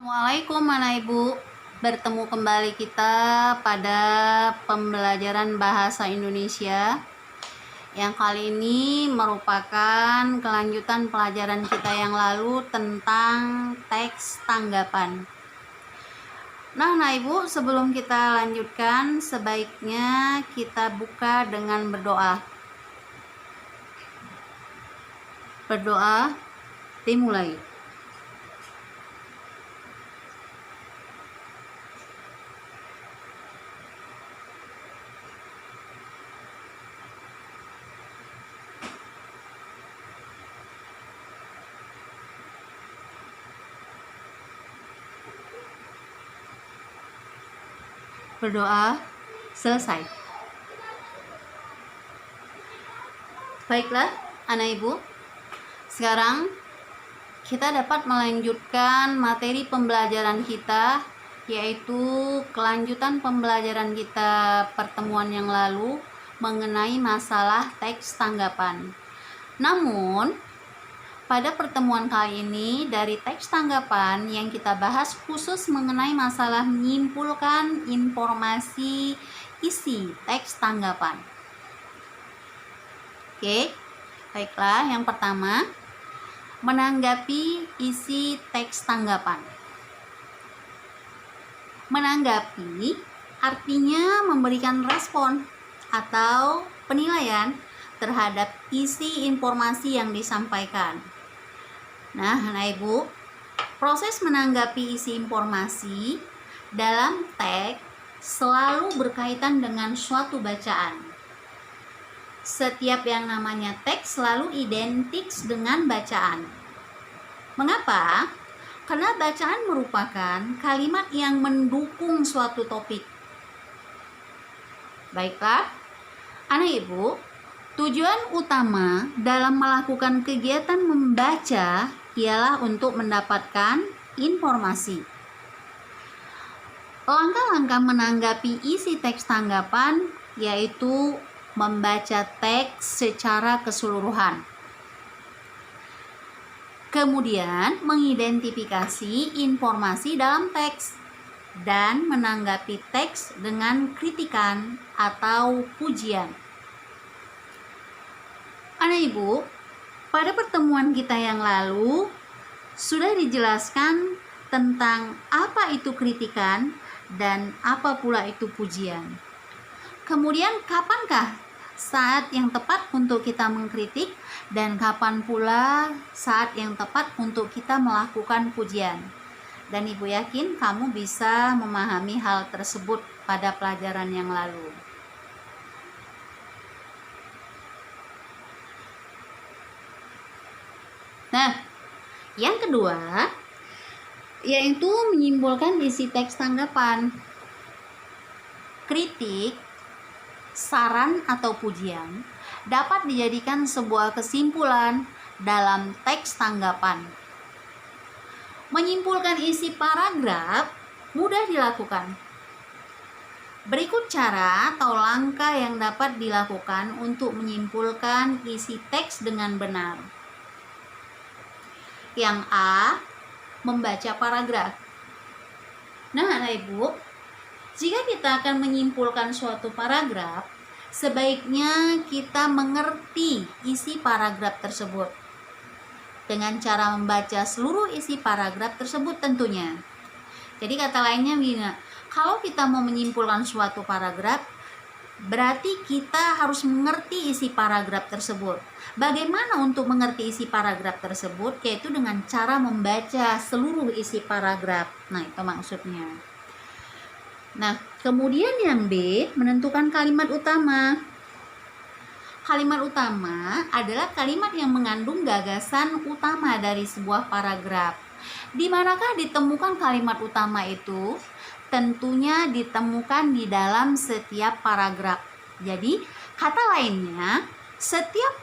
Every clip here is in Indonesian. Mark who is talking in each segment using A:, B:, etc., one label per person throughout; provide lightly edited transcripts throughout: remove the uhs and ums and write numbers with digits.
A: Assalamualaikum anak ibu, bertemu kembali kita pada pembelajaran bahasa Indonesia yang kali ini merupakan kelanjutan pelajaran kita yang lalu tentang teks tanggapan. Nah anak ibu, sebelum kita lanjutkan sebaiknya kita buka dengan berdoa. Dimulai. Berdoa selesai. Baiklah anak ibu, sekarang kita dapat melanjutkan materi pembelajaran kita, yaitu kelanjutan pembelajaran kita pertemuan yang lalu mengenai masalah teks tanggapan. Namun pada pertemuan kali ini dari teks tanggapan yang kita bahas khusus mengenai masalah menyimpulkan informasi isi teks tanggapan. Oke, baiklah, yang pertama, menanggapi isi teks tanggapan. Menanggapi artinya memberikan respon atau penilaian terhadap isi informasi yang disampaikan. Nah, anak ibu, proses menanggapi isi informasi dalam teks selalu berkaitan dengan suatu bacaan. Setiap yang namanya teks selalu identik dengan bacaan. Mengapa? Karena bacaan merupakan kalimat yang mendukung suatu topik. Baiklah, anak ibu, tujuan utama dalam melakukan kegiatan membaca ialah untuk mendapatkan informasi. Langkah-langkah menanggapi isi teks tanggapan yaitu membaca teks secara keseluruhan. Kemudian mengidentifikasi informasi dalam teks dan menanggapi teks dengan kritikan atau pujian. Anak ibu, pada pertemuan kita yang lalu sudah dijelaskan tentang apa itu kritikan dan apa pula itu pujian. Kemudian kapankah saat yang tepat untuk kita mengkritik dan kapan pula saat yang tepat untuk kita melakukan pujian. Dan ibu yakin kamu bisa memahami hal tersebut pada pelajaran yang lalu. Nah, yang kedua yaitu menyimpulkan isi teks tanggapan. Kritik, saran atau pujian dapat dijadikan sebuah kesimpulan dalam teks tanggapan. Menyimpulkan isi paragraf mudah dilakukan. Berikut cara atau langkah yang dapat dilakukan untuk menyimpulkan isi teks dengan benar. Yang A, membaca paragraf. Nah, anak ibu, jika kita akan menyimpulkan suatu paragraf, sebaiknya kita mengerti isi paragraf tersebut dengan cara membaca seluruh isi paragraf tersebut tentunya. Jadi kata lainnya begini, kalau kita mau menyimpulkan suatu paragraf, berarti kita harus mengerti isi paragraf tersebut. Bagaimana untuk mengerti isi paragraf tersebut? Yaitu dengan cara membaca seluruh isi paragraf. Nah, itu maksudnya. Nah, kemudian yang B, menentukan kalimat utama. Kalimat utama adalah kalimat yang mengandung gagasan utama dari sebuah paragraf. Di manakah ditemukan kalimat utama itu? Tentunya ditemukan di dalam setiap paragraf. Jadi, kata lainnya, setiap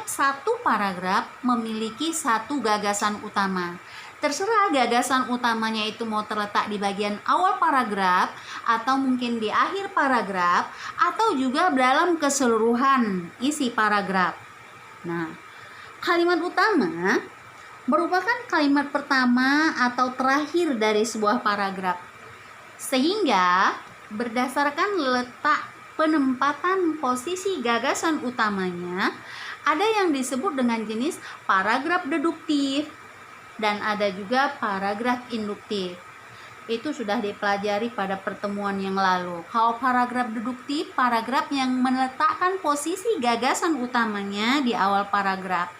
A: satu paragraf memiliki satu gagasan utama. Terserah gagasan utamanya itu mau terletak di bagian awal paragraf, atau mungkin di akhir paragraf, atau juga dalam keseluruhan isi paragraf. Nah, kalimat utama merupakan kalimat pertama atau terakhir dari sebuah paragraf. Sehingga berdasarkan letak penempatan posisi gagasan utamanya, ada yang disebut dengan jenis paragraf deduktif dan ada juga paragraf induktif. Itu sudah dipelajari pada pertemuan yang lalu. Kalau paragraf deduktif, paragraf yang meletakkan posisi gagasan utamanya di awal paragraf.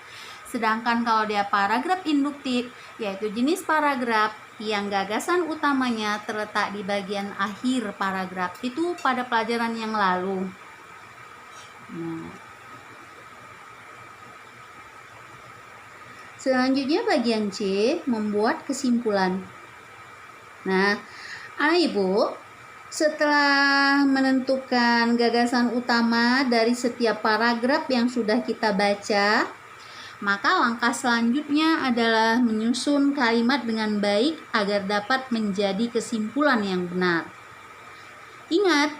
A: Sedangkan kalau dia paragraf induktif, yaitu jenis paragraf yang gagasan utamanya terletak di bagian akhir paragraf. Itu pada pelajaran yang lalu. Nah, selanjutnya bagian C, membuat kesimpulan. Nah, anak ibu, setelah menentukan gagasan utama dari setiap paragraf yang sudah kita baca, maka langkah selanjutnya adalah menyusun kalimat dengan baik agar dapat menjadi kesimpulan yang benar. Ingat,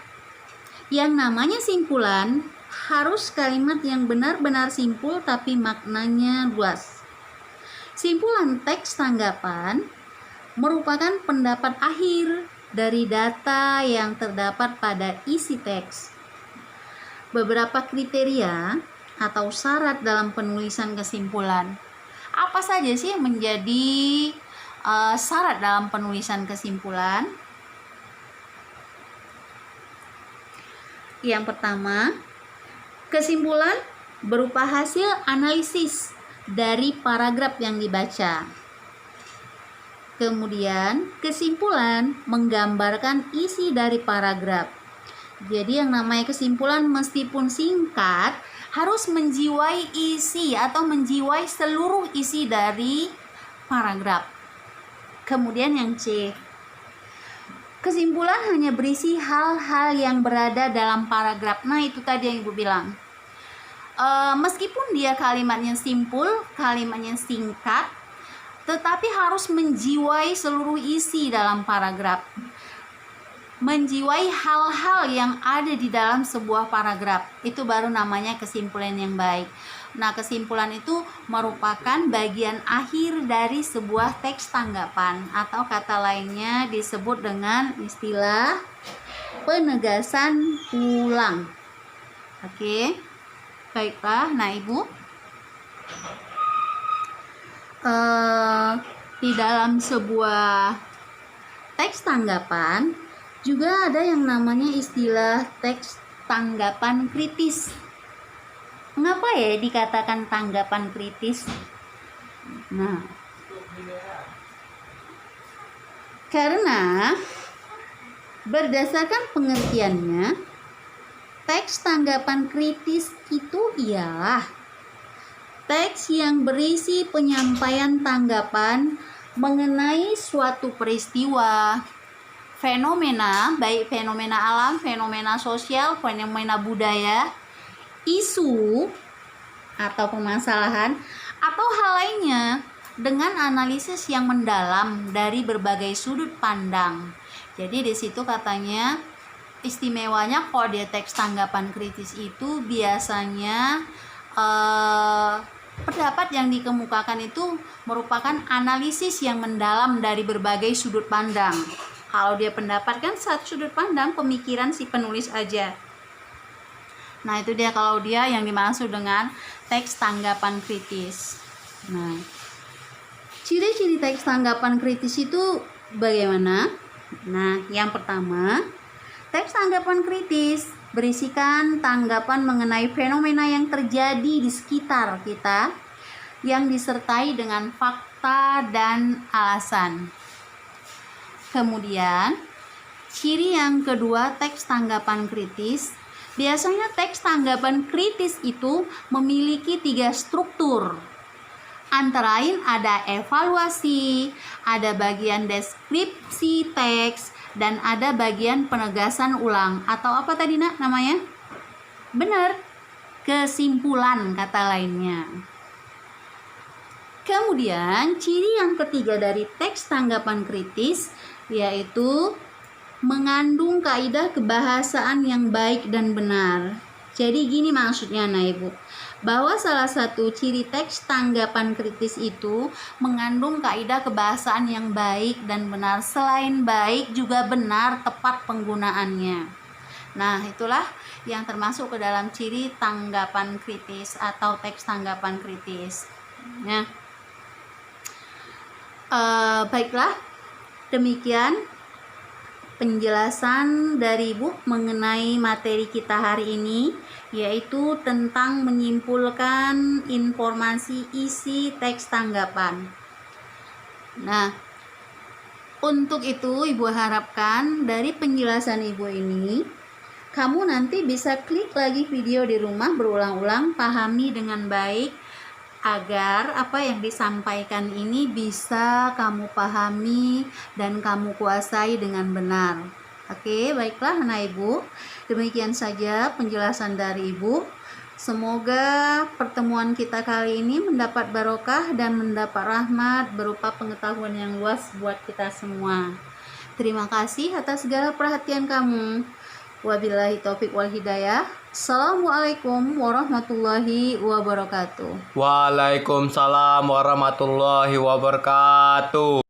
A: yang namanya simpulan harus kalimat yang benar-benar simpul tapi maknanya luas. Simpulan teks tanggapan merupakan pendapat akhir dari data yang terdapat pada isi teks. Beberapa kriteria atau syarat dalam penulisan kesimpulan. Apa saja sih yang menjadi syarat dalam penulisan kesimpulan? Yang pertama, kesimpulan berupa hasil analisis dari paragraf yang dibaca. Kemudian, kesimpulan menggambarkan isi dari paragraf. Jadi yang namanya kesimpulan meskipun singkat, harus menjiwai isi atau menjiwai seluruh isi dari paragraf. Kemudian yang C, kesimpulan hanya berisi hal-hal yang berada dalam paragraf. Nah, itu tadi yang Ibu bilang. Meskipun dia kalimatnya simpul, kalimatnya singkat, tetapi harus menjiwai seluruh isi dalam paragraf. Menjiwai hal-hal yang ada di dalam sebuah paragraf. Itu baru namanya kesimpulan yang baik. Nah, kesimpulan itu merupakan bagian akhir dari sebuah teks tanggapan, atau kata lainnya disebut dengan istilah penegasan ulang. Oke, baiklah. Nah, Ibu, di dalam sebuah teks tanggapan juga ada yang namanya istilah teks tanggapan kritis. Mengapa ya dikatakan tanggapan kritis? Nah, karena berdasarkan pengertiannya, teks tanggapan kritis itu ialah teks yang berisi penyampaian tanggapan mengenai suatu peristiwa, fenomena, baik fenomena alam, fenomena sosial, fenomena budaya, isu atau permasalahan, atau hal lainnya dengan analisis yang mendalam dari berbagai sudut pandang. Jadi di situ katanya istimewanya kalau dia teks tanggapan kritis itu biasanya pendapat yang dikemukakan itu merupakan analisis yang mendalam dari berbagai sudut pandang. Kalau dia pendapat kan satu sudut pandang pemikiran si penulis aja. Nah, itu dia kalau dia yang dimaksud dengan teks tanggapan kritis. Nah, ciri-ciri teks tanggapan kritis itu bagaimana? Nah, yang pertama, teks tanggapan kritis berisikan tanggapan mengenai fenomena yang terjadi di sekitar kita yang disertai dengan fakta dan alasan. Kemudian, ciri yang kedua teks tanggapan kritis, biasanya teks tanggapan kritis itu memiliki 3 struktur. Antara lain ada evaluasi, ada bagian deskripsi teks, dan ada bagian penegasan ulang. Atau apa tadi nak namanya? Benar, kesimpulan kata lainnya. Kemudian ciri yang ketiga dari teks tanggapan kritis yaitu mengandung kaidah kebahasaan yang baik dan benar. Jadi gini maksudnya nah Ibu. bahwa salah satu ciri teks tanggapan kritis itu mengandung kaidah kebahasaan yang baik dan benar. Selain baik juga benar tepat penggunaannya. Nah, itulah yang termasuk ke dalam ciri tanggapan kritis atau teks tanggapan kritis. Ya. Baiklah, demikian penjelasan dari Ibu mengenai materi kita hari ini, yaitu tentang menyimpulkan informasi isi teks tanggapan. Nah, untuk itu Ibu harapkan dari penjelasan Ibu ini, kamu nanti bisa klik lagi video di rumah berulang-ulang, pahami dengan baik, agar apa yang disampaikan ini bisa kamu pahami dan kamu kuasai dengan benar. Oke, baiklah anak Ibu, demikian saja penjelasan dari Ibu. Semoga pertemuan kita kali ini mendapat barokah dan mendapat rahmat berupa pengetahuan yang luas buat kita semua. Terima kasih atas segala perhatian kamu. Wabillahi taufik wal hidayah. Assalamualaikum warahmatullahi wabarakatuh.
B: Waalaikumsalam warahmatullahi wabarakatuh.